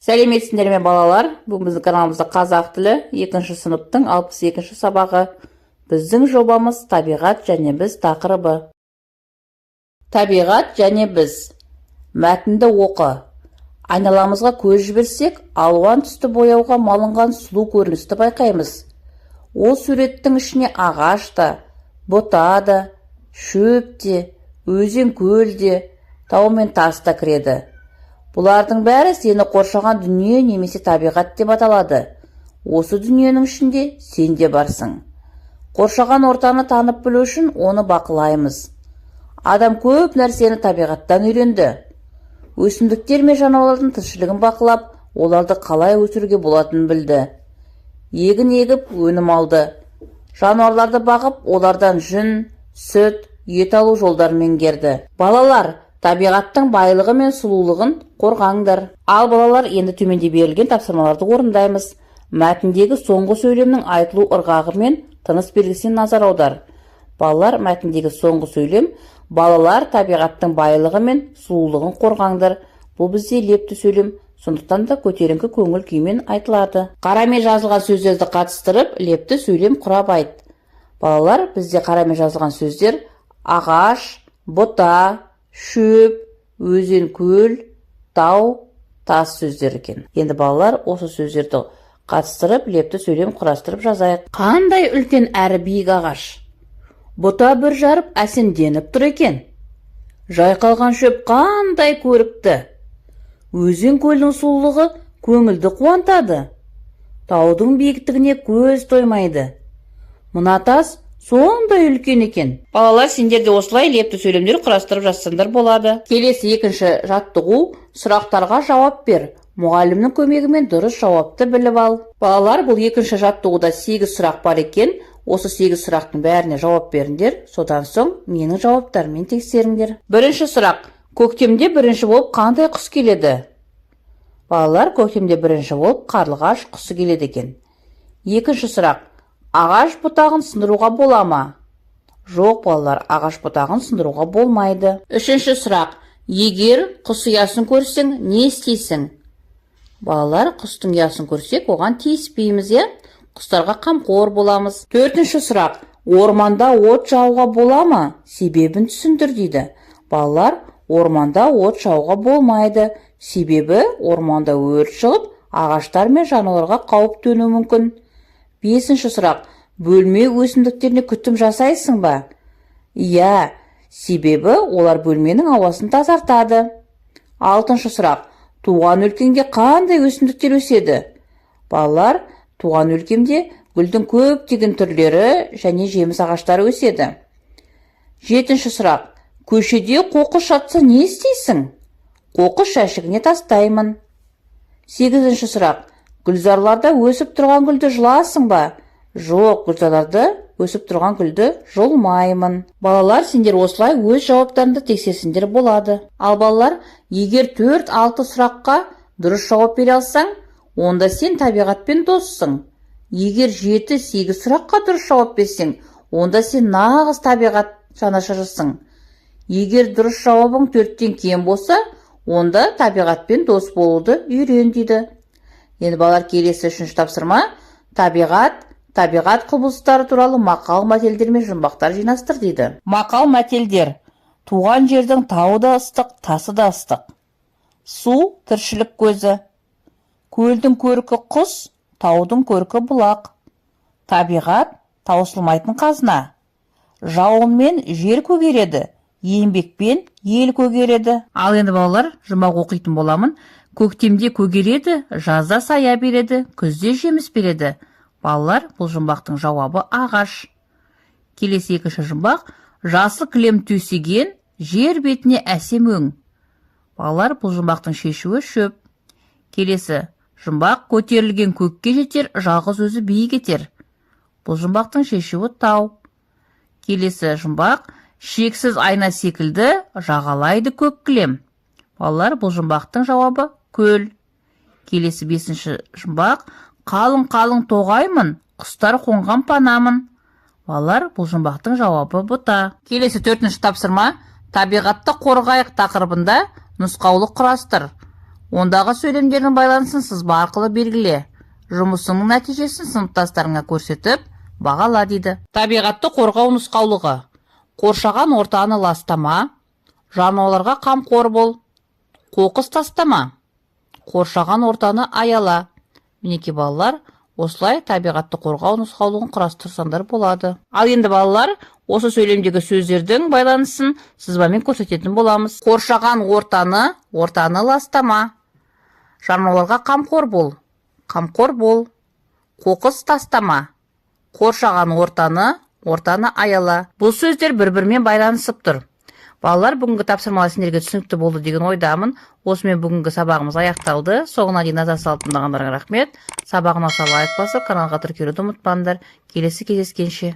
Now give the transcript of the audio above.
Сәлеметсіңдер ме балалар? Бүгін біздің каналымызда қазақ тілі 2 сыныптың 62 сабағы. Біздің жобамыз табиғат және біз тақырыбы. Табиғат және біз. Мәтінді оқы. Айналамызға көз жіберсек, алуан түсті бояуға малынған сұлу көріністі байқаймыз. Ол суреттің ішіне ағаш та, бұта да, шөп те, өзен көл де, тау мен тас та кіреді. Бұлардың бәрі сені қоршаған дүние немесе табиғат деп аталады. Осы дүниенің ішінде сен де барсың. Қоршаған ортаны танып білу үшін оны бақылаймыз. Адам көп нәрсені табиғаттан үйренді. Өсімдіктер мен жануарлардың тіршілігін бақылап, оларды қалай өсіруге болатынын білді. Егін егіп, өнім алды. Жануарларды бағып, олардан жүн, сүт, ет алу жолдарын меңгерді. Балалар, табиғаттың байлығы мен сұлулығын қорғаңдар. Ал балалар, енді төменде берілген тапсырмаларды орындаймыз. Мәтіндегі соңғы сөйлемнің айтылу ырғағы мен тыныс белгісіне назар аудар. Балалар, мәтіндегі соңғы сөйлем: балалар, табиғаттың байлығы мен сұлулығын қорғаңдар. Бұл бізде лепті сөйлем, сондықтан да көтеріңкі көңіл күймен айтылады. Қарамен жазылған сөздерді қатыстырып, лепті сөйлем құрап айт. Балалар, бізде қарамен жазылған сөздер: ағаш, бұта, шөп, өзен көл, тау, тас сөздер екен. Енді балалар, осы сөздерді қатыстырып, лепті сөйлем құрастырып жазайық. Қандай үлкен әрі биік ағаш. Бұта бір жарып әсемденіп тұр екен. Жайқалған шөп қандай көрікті. Өзен көлдің сұлулығы көңілді қуантады. Таудың биіктігіне көз тоймайды. Мына тас сондай үлкен екен. Балалар, сендер де осылай лепті сөйлемдер құрастырып жазсаңдар болады. Келесі екінші жаттығу: сұрақтарға жауап бер. Мұғалімнің көмегімен дұрыс жауапты біліп ал. Балалар, бұл екінші жаттығуда 8 сұрақ бар екен. Осы 8 сұрақтың бәріне жауап беріңдер. Содан соң менің жауаптарыммен тексеріңдер. Бірінші сұрақ: көктемде бірінші болып қандай құс келеді? Балалар, көктемде бірінші болып қарлығаш құсы келеді екен. Екінші сұрақ: ағаш бұтағын сындыруға бола ма? Жоқ балалар, ағаш бұтағын сындыруға болмайды. Үшінші сұрақ: егер құс ұясын көрсең, не істейсің? Балалар, құстың ұясын көрсек, оған тиіспейміз, құстарға қамқор боламыз. Төртінші сұрақ: орманда от жағуға бола ма? Себебін түсіндір дейді. Балалар, орманда от жағуға болмайды. Себебі орманда өрт шығып, ағаштар мен жануарларға қауіп төнуі мүмкін. Бесінші сұрақ: бөлме өсімдіктеріне күтім жасайсың ба? Иә, себебі олар бөлменің ауасын тазартады. Алтыншы сұрақ: туған өлкеңде қандай өсімдіктер өседі? Балалар, туған өлкемде гүлдің көптеген түрлері және жеміс ағаштары өседі. Жетінші сұрақ: көшеде қоқыс жатса не істейсің? Қоқыс жәшігіне тастаймын. Сегізінші сұрақ: гүлзарларда өсіп тұрған гүлді жұласың ба? Жоқ, гүлзарларда өсіп тұрған гүлді жұлмаймын. Балалар, сендер осылай өз жауаптарыңды тексерсеңдер болады. Ал балалар, егер 4-6 сұраққа дұрыс жауап бере алсаң, онда сен табиғатпен доссың. Егер 7-8 сұраққа дұрыс жауап берсең, онда сен нағыз табиғат жанашырысың. Егер дұрыс жауабың 4-тен кем болса, онда табиғатпен дос болуды үйрен дейді. Енді балалар, келесі үшінші тапсырма: табиғат құбылыстары туралы мақал мәтелдер мен жұмбақтар жинастыр дейді. Мақал мәтелдер: туған жердің тауы да ыстық, тасы да ыстық. Су тіршілік көзі. Көлдің көркі құс, таудың көркі бұлақ. Табиғат таусылмайтын қазына. Жауынмен жер көгереді, еңбекпен ел көгереді. Ал енді балалар, жұмбақ оқитын боламын. Көктемде көгереді, жазда сая береді, күзде жеміс береді. Балалар, бұл жұмбақтың жауабы ағаш. Келесі екінші жұмбақ: жасыл кілем төсеген, жер бетіне әсем өң. Балалар, бұл жұмбақтың шешуі шөп. Келесі жұмбақ: көтерілген көкке жетер, жалғыз өзі биік етер. Бұл жұмбақтың шешуі тау. Келесі жұмбақ: шексіз айна секілді, жағалайды көк кілем. Балалар, бұл жұмбақтың жауабы көл. Келесі бесінші жұмбақ: қалың тоғаймын, құстар қонған панамын. Балалар, бұл жұмбақтың жауабы бұта. Келесі төртінші тапсырма: табиғатты қорғайық тақырыбында нұсқаулық құрастыр. Ондағы сөйлемдердің байланысын сызба арқылы белгіле. Жұмысыңның нәтижесін сыныптастарыңа көрсетіп, бағала дейді. Табиғатты қорғау нұсқаулығы. Қоршаған ортаны ластама, жануарларға қамқор бол, қоқыс тастама, қоршаған ортаны аяла. Мінекей балалар, осылай табиғатты қорғау нұсқаулығын құрастырсаңдар болады. Ал енді балалар, осы сөйлемдегі сөздердің байланысын сызбамен көрсететін боламыз. Қоршаған ортаны ластама. Жануарларға қамқор бол, қоқыс тастама. Қоршаған ортаны аяла. Бұл сөздер бір-бірімен байланысып тұр. Балалар, бүгінгі тапсырмалар сендерге түсінікті болды деген ойдамын. Осымен бүгінгі сабағымыз аяқталды. Соңына дейін назар салып тыңдағандарыңа рахмет. Сабағына лайк басып, каналға тіркелуді ұмытпаңдар. Келесі кездескенше.